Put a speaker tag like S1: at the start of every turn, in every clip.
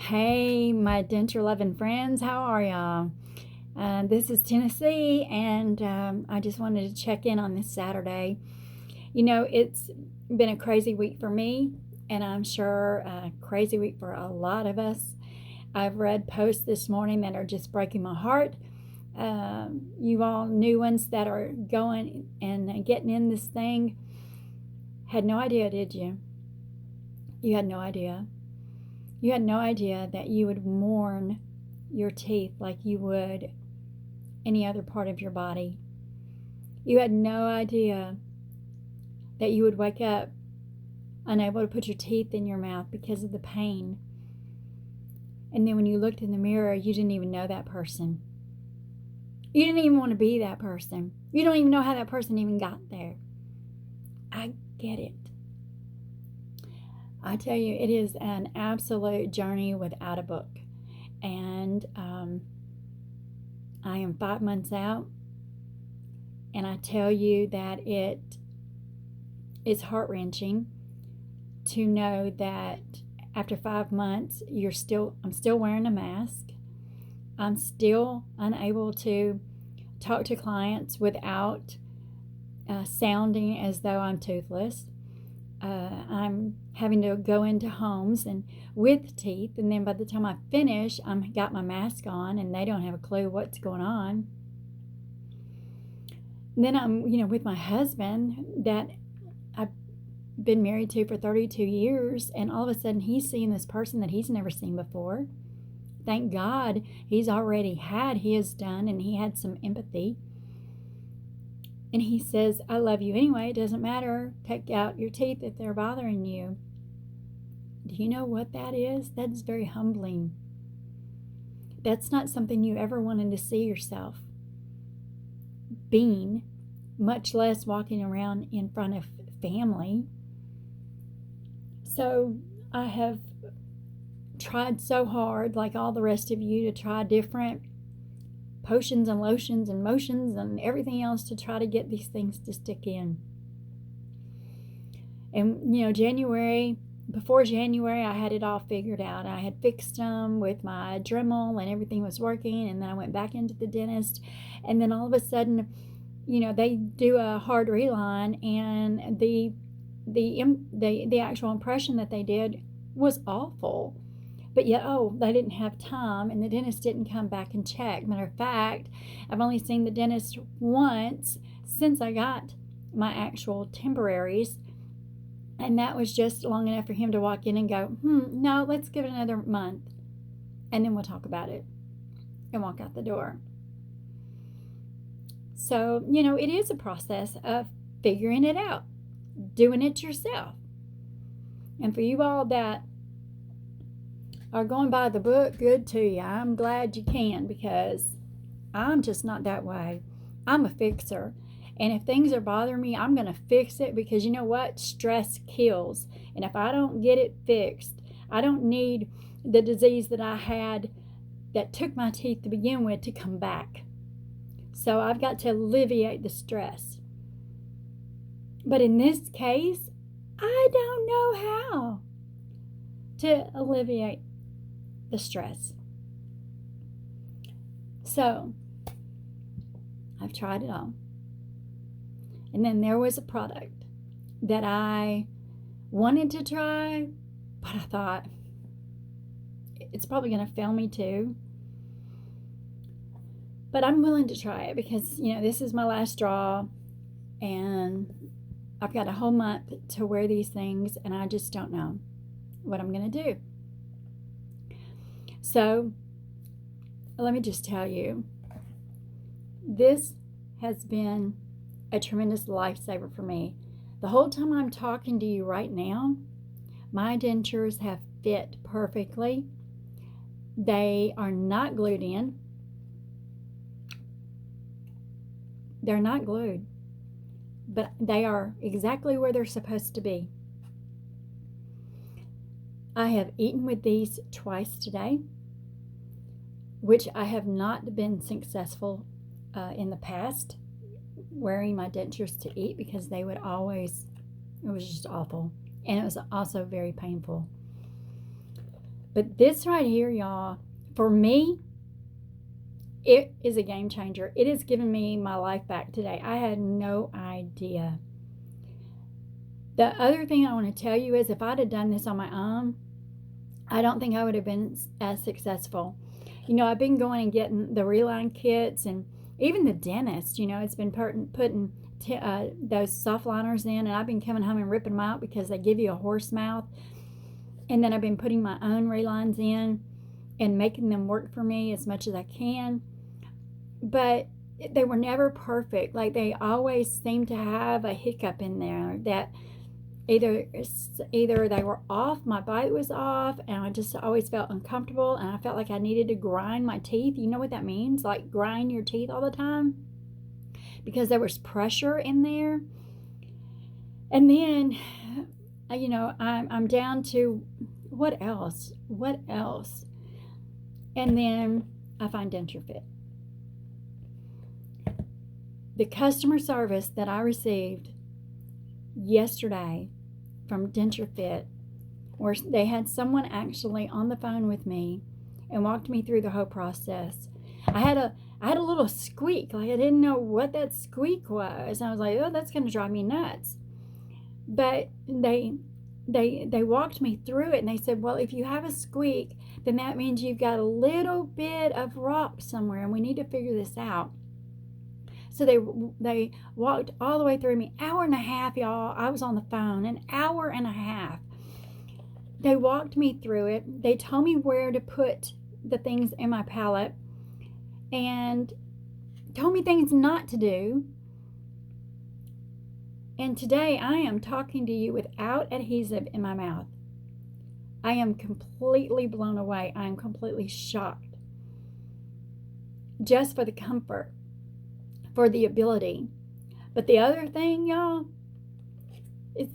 S1: Hey, my denture loving friends, how are y'all? This is Tennessee, and I just wanted to check in on this Saturday. It's been a crazy week for me, and I'm sure a crazy week for a lot of us. I've read posts this morning that are just breaking my heart. You all new ones that are going and getting in this thing had no idea, did you? You had no idea. You had no idea that you would mourn your teeth like you would any other part of your body. You had no idea that you would wake up unable to put your teeth in your mouth because of the pain. And then when you looked in the mirror, you didn't even know that person. You didn't even want to be that person. You don't even know how that person even got there. I get it. I tell you, it is an absolute journey without a book. And I am 5 months out, and I tell you that it is heart-wrenching to know that after 5 months, I'm still wearing a mask. I'm still unable to talk to clients without sounding as though I'm toothless. I'm having to go into homes and with teeth, and then by the time I finish, I've got my mask on, and they don't have a clue what's going on. And then I'm, with my husband that I've been married to for 32 years, and all of a sudden he's seeing this person that he's never seen before. Thank God he's already had his done, and he had some empathy. And he says, I love you anyway. It doesn't matter. Take out your teeth if they're bothering you. Do you know what that is? That's very humbling. That's not something you ever wanted to see yourself being, much less walking around in front of family. So I have tried so hard, like all the rest of you, to try different potions and lotions and motions and everything else to try to get these things to stick in. And before January, I had it all figured out. I had fixed them with my Dremel and everything was working, and then I went back into the dentist, and then all of a sudden, they do a hard reline, and the actual impression that they did was awful. But yet, they didn't have time, and the dentist didn't come back and check. Matter of fact, I've only seen the dentist once since I got my actual temporaries, and that was just long enough for him to walk in and go, no, let's give it another month, and then we'll talk about it, and walk out the door. So, it is a process of figuring it out, doing it yourself. And for you all that are going by the book, good to you. I'm glad you can, because I'm just not that way. I'm a fixer. And if things are bothering me, I'm going to fix it, because you know what? Stress kills. And if I don't get it fixed, I don't need the disease that I had that took my teeth to begin with to come back. So I've got to alleviate the stress. But in this case, I don't know how to alleviate the stress. So I've tried it all. And then there was a product that I wanted to try, but I thought it's probably going to fail me too. But I'm willing to try it, because this is my last straw, and I've got a whole month to wear these things, and I just don't know what I'm going to do. So let me just tell you, this has been a tremendous lifesaver for me. The whole time I'm talking to you right now, my dentures have fit perfectly. They are not glued in. They're not glued, but they are exactly where they're supposed to be. I have eaten with these twice today, which I have not been successful in the past, wearing my dentures to eat, because it was just awful. And it was also very painful. But this right here, y'all, for me, it is a game changer. It has given me my life back today. I had no idea. The other thing I want to tell you is if I'd have done this on my own, I don't think I would have been as successful. You know, I've been going and getting the reline kits, and even the dentist, you know, it's been putting those soft liners in, and I've been coming home and ripping them out because they give you a horse mouth. And then I've been putting my own relines in and making them work for me as much as I can. But they were never perfect. Like, they always seemed to have a hiccup in there that either they were off, my bite was off, and I just always felt uncomfortable, and I felt like I needed to grind my teeth. You know what that means? Like, grind your teeth all the time, because there was pressure in there. And then, you know, I'm down to what else? And then I find Denture Fit. The customer service that I received yesterday from Denture Fit, where they had someone actually on the phone with me and walked me through the whole process. I had a little squeak, like I didn't know what that squeak was. I was like, oh, that's going to drive me nuts. But they walked me through it, and they said, well, if you have a squeak, then that means you've got a little bit of rock somewhere, and we need to figure this out. So they walked all the way through me. Hour and a half, y'all. I was on the phone, an hour and a half. They walked me through it. They told me where to put the things in my palate and told me things not to do. And today I am talking to you without adhesive in my mouth. I am completely blown away. I am completely shocked. Just for the comfort, for the ability. But the other thing, y'all, is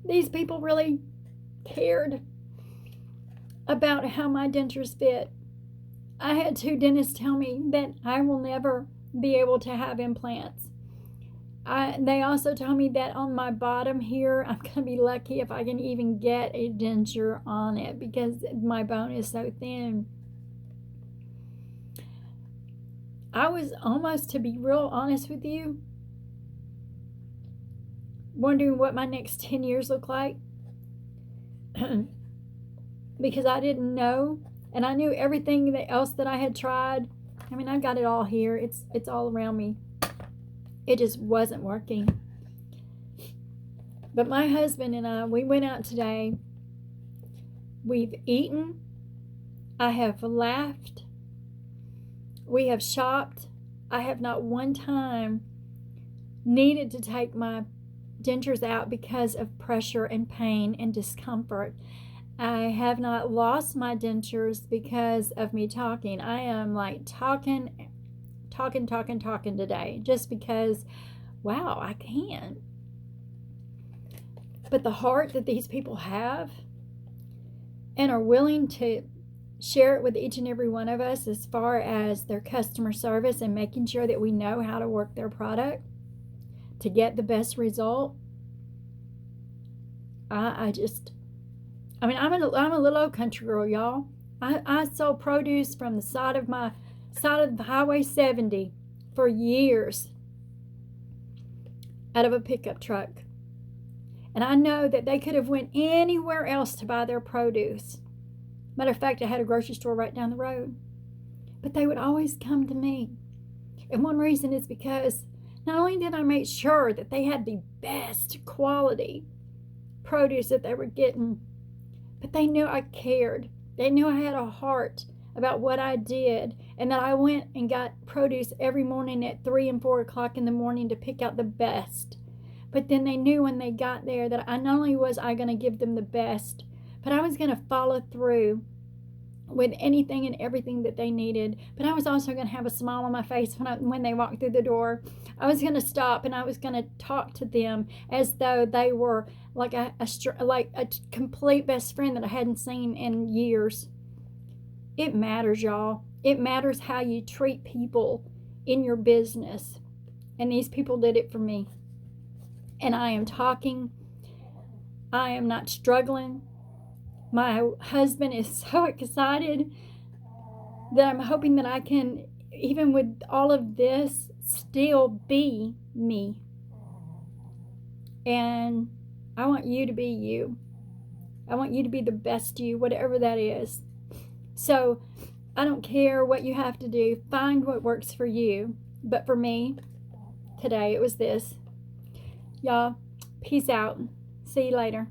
S1: these people really cared about how my dentures fit. I had 2 dentists tell me that I will never be able to have implants. They also told me that on my bottom here, I'm going to be lucky if I can even get a denture on it because my bone is so thin. I was almost, to be real honest with you, wondering what my next 10 years look like because I didn't know, and I knew everything else that I had tried. I mean, I got it all here. It's all around me. It just wasn't working. But my husband and I, we went out today. We've eaten. I have laughed. We have shopped. I have not one time needed to take my dentures out because of pressure and pain and discomfort. I have not lost my dentures because of me talking. I am like talking today just because, wow, I can. But the heart that these people have and are willing to share it with each and every one of us as far as their customer service and making sure that we know how to work their product to get the best result. I'm a little old country girl, y'all. I sold produce from the side of the Highway 70 for years out of a pickup truck. And I know that they could have went anywhere else to buy their produce. Matter of fact, I had a grocery store right down the road. But they would always come to me. And one reason is because not only did I make sure that they had the best quality produce that they were getting, but they knew I cared. They knew I had a heart about what I did, and that I went and got produce every morning at 3 and 4 o'clock in the morning to pick out the best. But then they knew when they got there that I not only was I going to give them the best, but I was going to follow through with anything and everything that they needed. But I was also going to have a smile on my face when they walked through the door. I was going to stop and I was going to talk to them as though they were like a complete best friend that I hadn't seen in years. It matters, y'all. It matters how you treat people in your business. And these people did it for me. And I I am not struggling. My husband is so excited that I'm hoping that I can, even with all of this, still be me. And I want you to be you. I want you to be the best you, whatever that is. So I don't care what you have to do. Find what works for you. But for me, today it was this. Y'all, peace out. See you later.